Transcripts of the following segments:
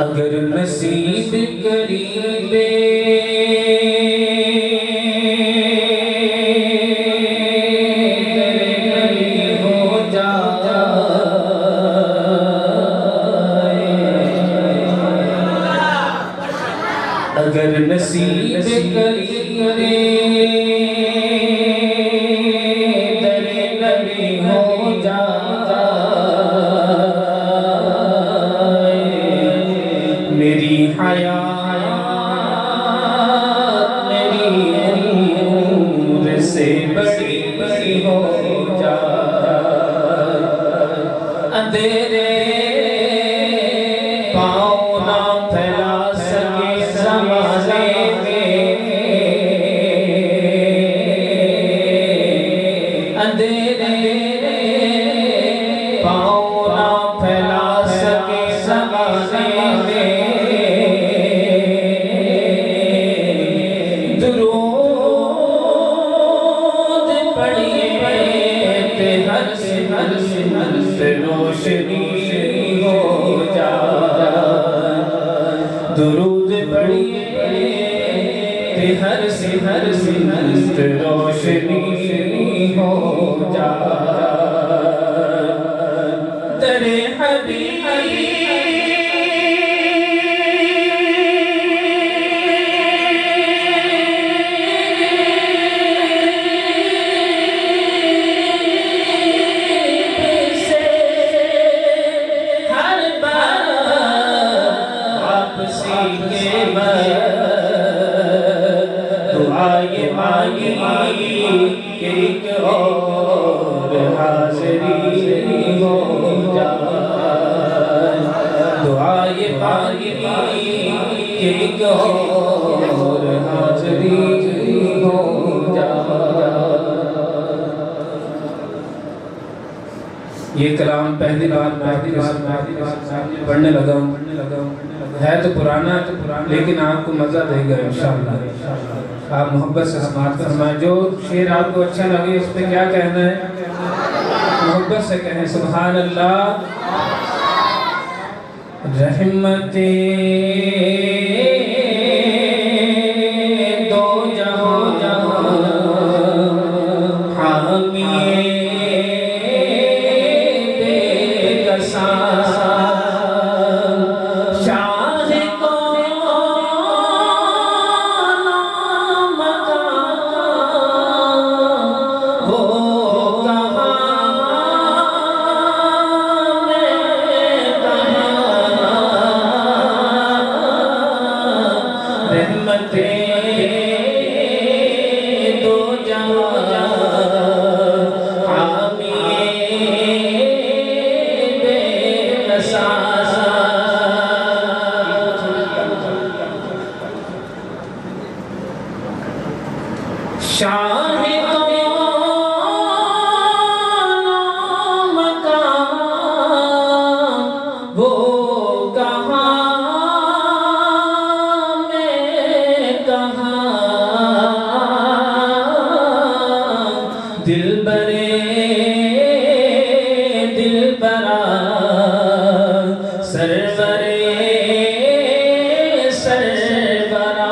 اگر نصیب قریب ہو جائے، اگر نصیب قریب در نبی ہو جائے، میری حیات میری عمر سے بڑی ہو جائے، اندھیرے پاؤں نہ پھیلا سکے زمانے میں، اندھیرے پاؤں نہ پھیلا سکے زمانے میں، روشنی ہو جائے، درود پڑھیے ہر سمت روشنی ہو جائے، در حبیب دعائیں مانگی کہ ایک اور حاضری ہو جائے، دعائیں مانگی کہ ایک اور حاضری ہو جائے۔ یہ کلام پہلی بار پڑھنے لگا ہوں، ہے تو پرانا لیکن آپ کو مزہ دے گا انشاءاللہ۔ آپ محبت سے سماعت فرمائیں، جو شعر آپ کو اچھا لگے اس پہ کیا کہنا ہے، محبت سے کہیں سبحان اللہ۔ رحمتیں دو جہاں حامیے بے کساں، شاہ کون مقام وہ کہاں میں کہاں، دل برے دل برا سرورے سرورا،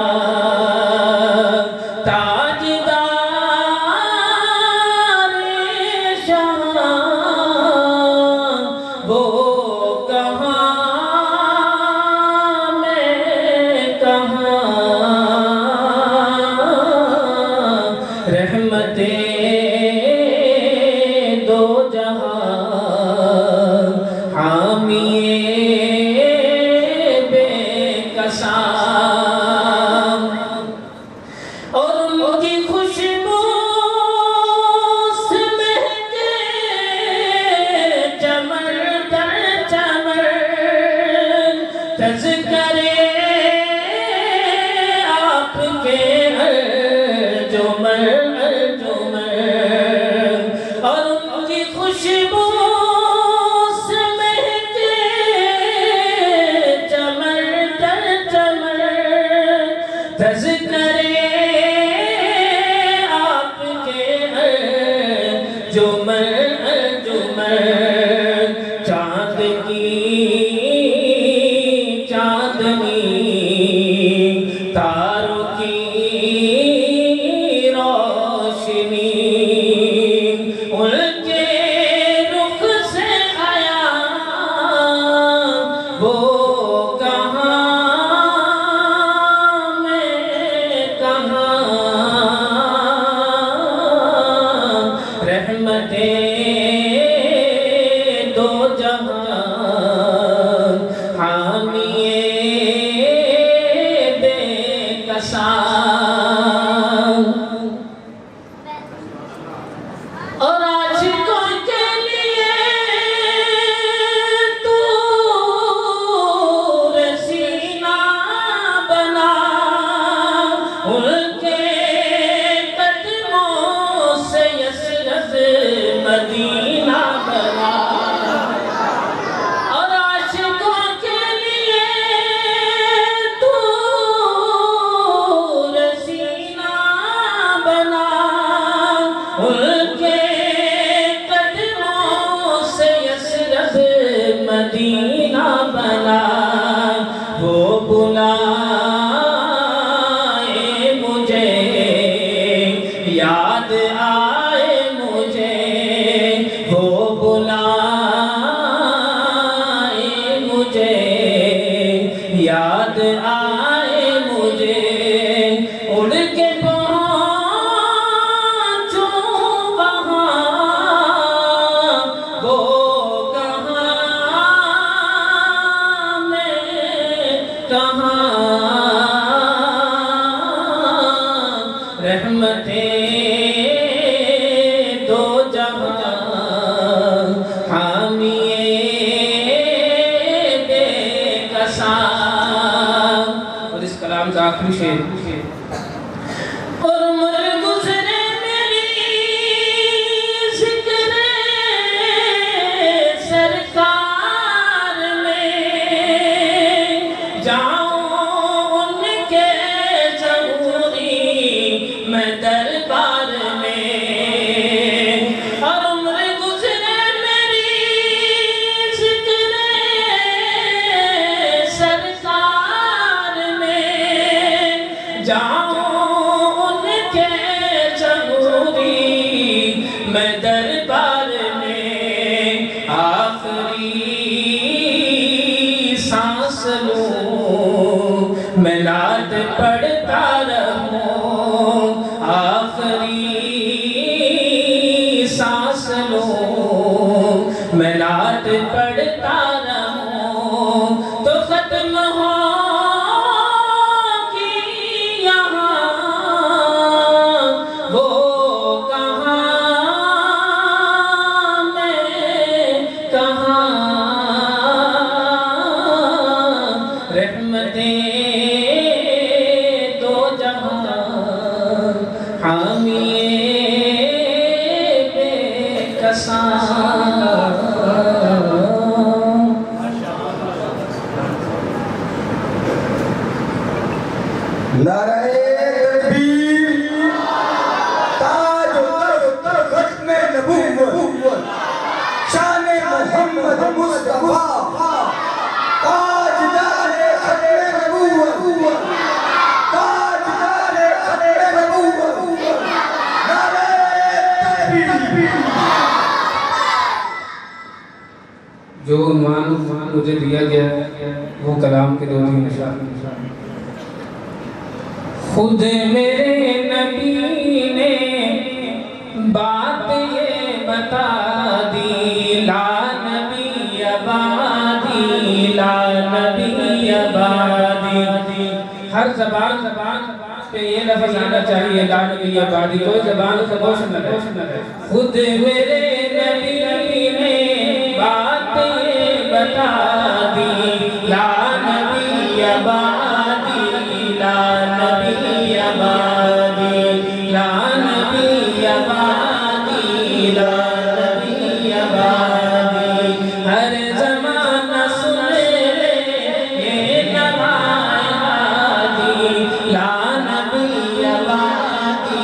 رحمتیں دو جہاں حامیے بے کساں، اور ان کی خوشبو سے مہکے چمن در چمن، تذکرے آپ کے ارجمن اور ان کی خوشبو سے مہکے چمن در چمن، تذکرے آپ کے ارجمن ارجمن، چاند کی چاندنی تاروں کی روشنی ان کے رخ سے آیا وہ کہاں میں کہاں رحمتیں دو جہاں حامیے بے کساں اور عاشقوں کے لیے تو سینہ بنا ان کے قدموں سے یثرب مدینہ بنا اور عاشقوں کے لیے تو سینہ بنا ان کے قدموں سے یثرب مدینہ بنا وہ بلائے مجھے یاد آئے مجھے وہ بلائے مجھے یاد آئے مجھے اڑ کے پہنچوں وہاں وہ کہاں میں کہاں رحمتیں دو جہاں حامیے بے کساں اور اس کلام کا آخری شعر اور مر گزرے میری ذکر سرکار میں جاؤں ان کے ضروری میں دربار میں اور عمر گزرے میری ذکر سرکار میں جاؤں ان کے ضروری میں دربار میں آخری سانس لوں میں نعت پڑھتا رہوں آخری سانس لوں میں نعت پڑھتا رہوں تو ختم ہوگی یہاں وہ کہاں میں کہاں رحمتیں دو جہاں حامیے بے کساں نعرہ تکبیر تاج و تخت ختم نبوت شان محمد مصطفیٰ تاجدار ختم نبوت تاجدار ختم نبوت نعرہ تکبیر جو عنوان مجھے دیا گیا وہ کلام کے دو تین اشعار خود میرے نبی نے بات یہ بتا دی لا نبی آبادی لا نبی آبادی ہر زبان پہ یہ لفظ آنا چاہیے لا نبی آبادی کوئی زبان خاموش نہ رہے خود میرے نبی نے بات یہ بتا دی لا نبی آبادی لا نبی آبادی لا نبی آبادی لا نبی آبادی ہر زمانہ سنے یہ نوائے ہادی لا نبی آبادی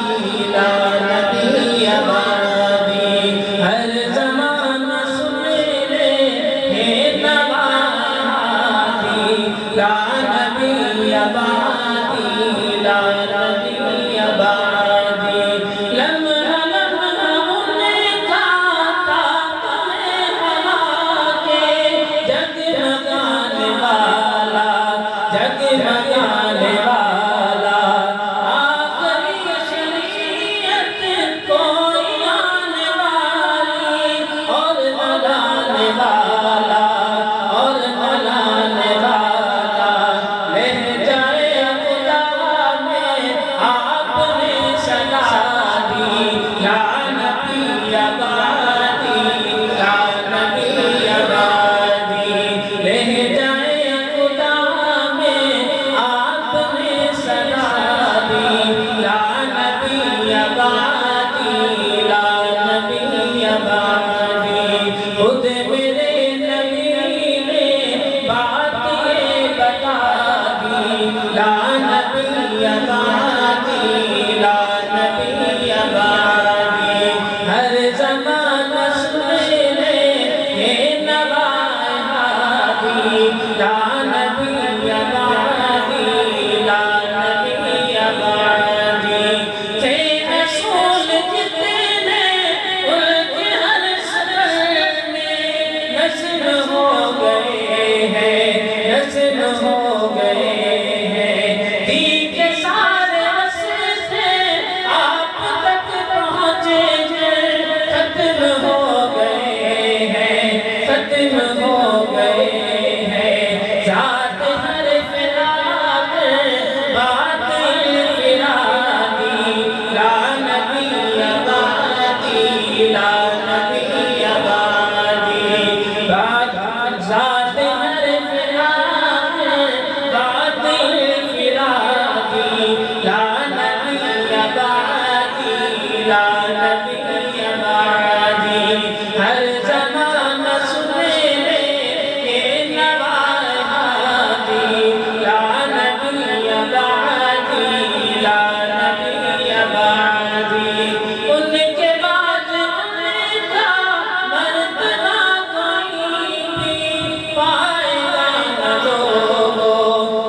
لا نبی آبادی ہر زمانہ سنے یہ نوائے لا نبی بعدی لا نبی بعدی لمحہ لمحہ ان کا تاتا ہے ہوا کے جگمگانے والا جگمگانے والا آخری شریعت کوئی آنے والی اور نہ لانے والا اور نہ لانے والا لہ جائے خدا میں آپ نے صدا دی یا نبی آبادی یا نبی آبادی لہ جائے خدا میں آپ نے صدا دی یا نبی آبادی یا نبی آبادی خود میرے نبی نے بات یہ بتا دی لا نبی آبادی لا نبی آبادی ہر زمانہ سنے یہ نوائے ہادی لا نبی آبادی لا نبی آبادی تھے اصول جتنے ان کے ہر سفر میں نسل ہو گئے ہیں نسل ہو گئے ہیں دین کے سارے رستے آپ تک پہنچے ہیں ختم ہو گئے ہیں ختم ہو گئے ہیں ذات ہر فراق بات انفرادی لا نبی آبادی لا نبی آبادی ذات ہر فراق بات انفرادی لا نبی آبادی لا نبی آبادی ہر زمانہ سنے یہ نوائے ہادی لا نبی آبادی لا نبی آبادی ان کے بعد ان کا مرتبہ کوئی بھی پائے گا نہ لوگو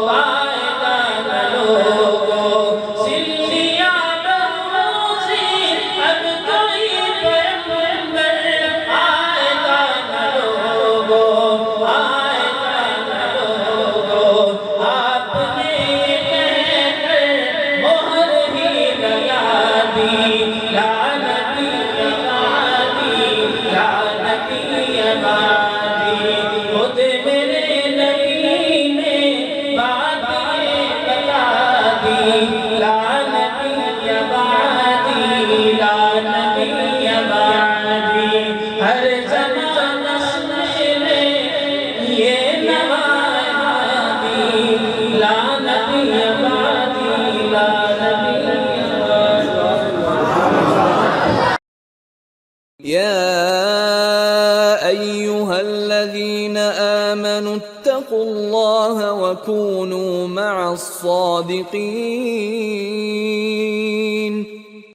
پائے گا نہ لوگو سلیا بروسی اب کوئی پیغمبر آئے گا نہ لوگو آئے گا نہ لوگو آپ نے کہہ کر مہر ہی لگا دی لا نبی آبادی لا نبی آبادی خود میرے نبی نے بات یہ بتا دی لا نبی آبادی لا نبی آبادی ہر زمانہ سنے یہ نوائے ہادی لا نبی آبادی لا نبی يا أيها الذين آمنوا اتقوا الله وكونوا مع الصادقين